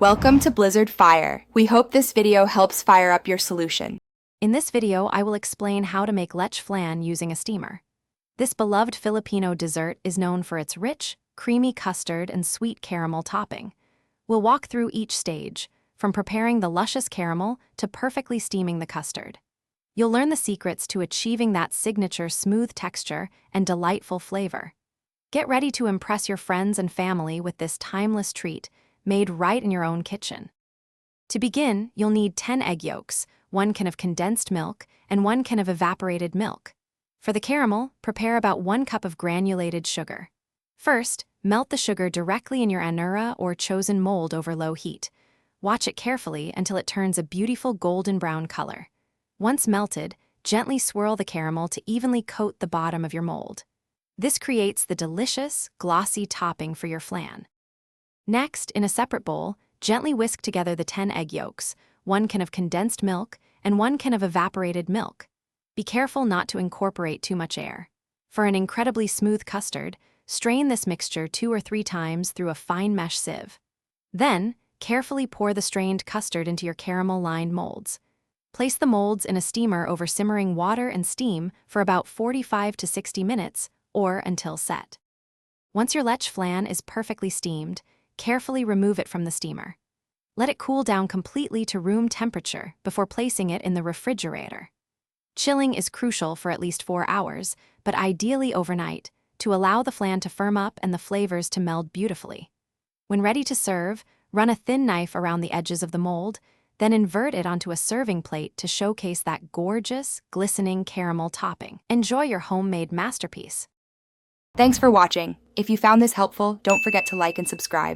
Welcome to Blizzard Fire. We hope this video helps fire up your solution. In this video, I will explain how to make Leche Flan using a steamer. This beloved Filipino dessert is known for its rich, creamy custard and sweet caramel topping. We'll walk through each stage, from preparing the luscious caramel to perfectly steaming the custard. You'll learn the secrets to achieving that signature smooth texture and delightful flavor. Get ready to impress your friends and family with this timeless treat, made right in your own kitchen. To begin, you'll need 10 egg yolks, 1 can of condensed milk, and 1 can of evaporated milk. For the caramel, prepare about 1 cup of granulated sugar. First, melt the sugar directly in your anura or chosen mold over low heat. Watch it carefully until it turns a beautiful golden brown color. Once melted, gently swirl the caramel to evenly coat the bottom of your mold. This creates the delicious, glossy topping for your flan. Next, in a separate bowl, gently whisk together the 10 egg yolks, 1 can of condensed milk, and 1 can of evaporated milk. Be careful not to incorporate too much air. For an incredibly smooth custard, strain this mixture 2 or 3 times through a fine mesh sieve. Then, carefully pour the strained custard into your caramel-lined molds. Place the molds in a steamer over simmering water and steam for about 45 to 60 minutes, or until set. Once your Leche Flan is perfectly steamed, carefully remove it from the steamer. Let it cool down completely to room temperature before placing it in the refrigerator. Chilling is crucial for at least 4 hours, but ideally overnight, to allow the flan to firm up and the flavors to meld beautifully. When ready to serve, run a thin knife around the edges of the mold, then invert it onto a serving plate to showcase that gorgeous, glistening caramel topping. Enjoy your homemade masterpiece. Thanks for watching. If you found this helpful, don't forget to like and subscribe.